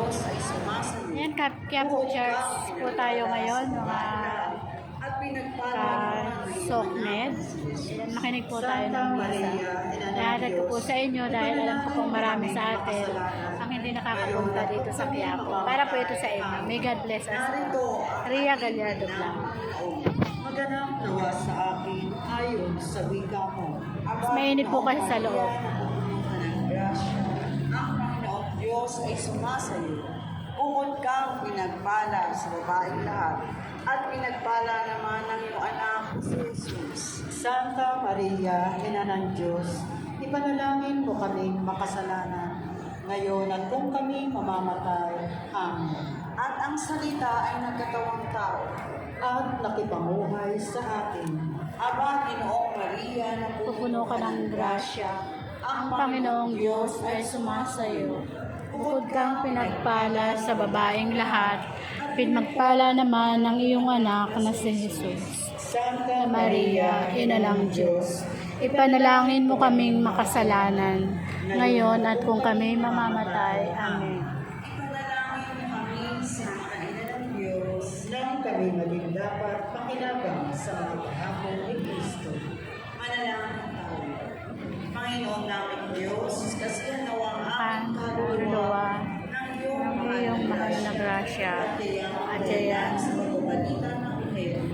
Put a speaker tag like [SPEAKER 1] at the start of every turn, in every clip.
[SPEAKER 1] Diyos ay sumasagot.
[SPEAKER 2] Ayan, kaya po church po tayo ngayon, mga ka-Sokmed. Makinig po tayo ng misa. Lahat ko po sa inyo dahil alam ko pong marami sa atin ang hindi nakakapunta dito sa Quiapo. Para po ito sa inyo. May God bless us. Ria Gallardo Blanc.
[SPEAKER 1] Maganap nawa sa akin ayon sa wika mo.
[SPEAKER 2] Mainit po kasi sa loob.
[SPEAKER 1] Ang Panginoong Diyos ay sumasayo. Bukod kang pinagpala sa babaeng lahat, at pinagpala naman ng iyong anak si Jesus. Santa Maria, Ina ng Diyos, ipanalangin mo kaming makasalanan, ngayon at kung kami mamamatay. Amen. At ang salita ay nagkatawang tao, at nakipanguhay sa atin. Aba, Ginoong Maria, na
[SPEAKER 2] Pupuno ka ng grasya. Ang Panginoong Diyos ay sumasayo. Bukod kang pinagpala sa babaeng lahat, pinagpala naman ng iyong anak na si Jesus.
[SPEAKER 1] Santa
[SPEAKER 2] Maria, Ina ng Diyos, ipanalangin mo kaming makasalanan, ngayon at kung kami mamamatay. Amen.
[SPEAKER 1] Ipanalangin mo kami, Santa Ina ng Diyos, nang kami maging dapat pakinabang sa mga pangako ni Kristo. Manalangin tayo. Panginoon namin Diyos, kasihan nawa ang aming kaluluwa ng iyong
[SPEAKER 2] mahal na grasya
[SPEAKER 1] at dayang sa pagbabalita ng Inhel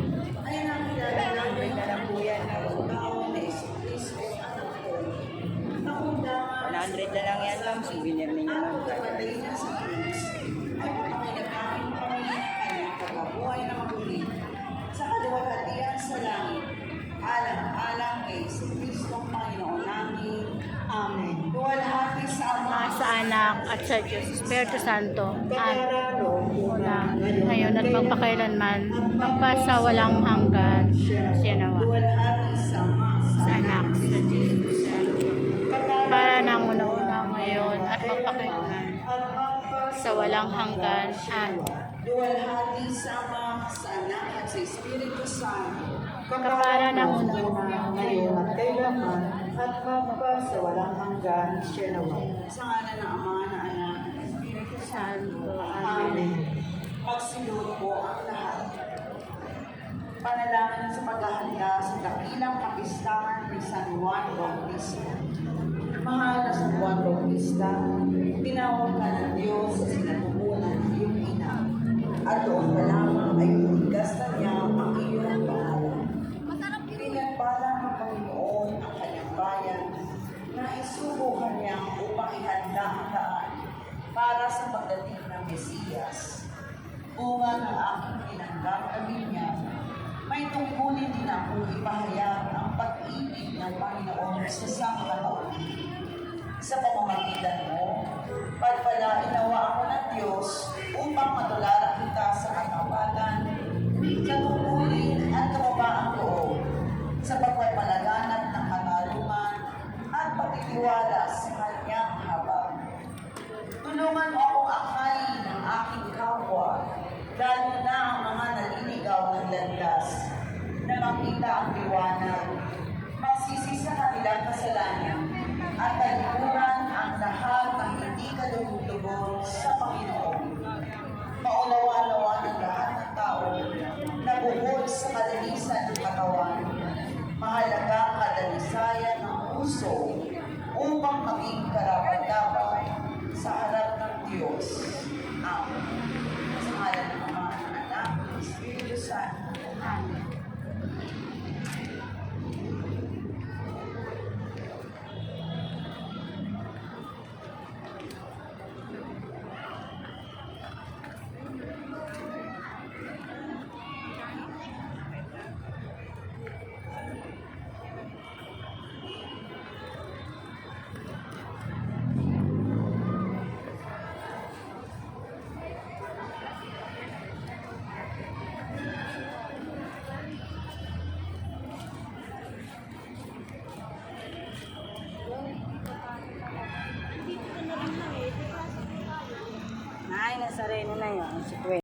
[SPEAKER 1] ay nakilala namin na buyan ng tao na Jesucristo anak ko. Nakundangan
[SPEAKER 3] 100 na lang yan, ma'am. Souvenir ninyo,
[SPEAKER 1] ang
[SPEAKER 3] ma'am.
[SPEAKER 1] pagkamatay niya sa krus ay pakinagkain kami ng kanyang pagkabuhay na maguli sa kaluwalhatian sa langit. Alang-alang kay Jesucristo ang Panginoon namin. Amen. Luwalhati sa Ama,
[SPEAKER 2] Sa anak at sa Diyos, Espiritu Santo,
[SPEAKER 1] Kadarano,
[SPEAKER 2] una, ngayon at magpakailanman, magpasawalang hanggan, siya nawa.
[SPEAKER 1] luwalhati sa Ama,
[SPEAKER 2] Sa anak, sa Diyos, para nang una-una ngayon at magpakailanman, sa walang hanggan,
[SPEAKER 1] luwalhati sa Ama, sa Anak at sa Espiritu Santo.
[SPEAKER 2] kapara ng una-una
[SPEAKER 1] ngayon at kailanman at sa walang hanggan, siya nawa. Sa ngalan ng Ama, na Anak,
[SPEAKER 2] Espiritu Santo. Amen.
[SPEAKER 1] Amen. Magsilod po ang lahat. Panalangin sa paghahanda sa dakilang kapistahan ni San Juan Bautista. Mahal na San Juan Bautista, tinawag ka ng Diyos sa sinapupunan ng iyong ina. At doon pa lamang ay tinigas na niya ang iyong pangalan. Pinagpala ng Panginoon ang kanyang bayan na isubukan niya upang ihanda ang daan para sa pagdating ng Mesiyas. Bunga ng aking tinanggap na niya, may tungkulin din akong ipahayag ang pag-ibig ng Panginoon sa sangkatauhan. Sa pamamagitan mo, pagpalain nawa ako ng Diyos upang matularan kita sa katapatan, katungkulin at kababaang loob, sa pagpapalaganap ng katarungan at pagtitiwala sa kanyang habag. Tulungan mo akong akayin ng aking kapwa, lalo na ang mga naliligaw ng landas, na makita ang liwanag, magsisi sa kanilang kasalanan, at talikuran ang lahat ng hindi kalugod-lugod sa Panginoon. Maunawaan-nawa ng lahat ng tao na bukod sa kalinisan ng katawan, mahalaga ang kadalisayan ng puso upang maging karapat-dapat sa harap ng Diyos. Amen. Sa ngalan ng Ama, ng Anak, ng Espiritu Santo. Amen.
[SPEAKER 3] Nay, nasa reno na yun.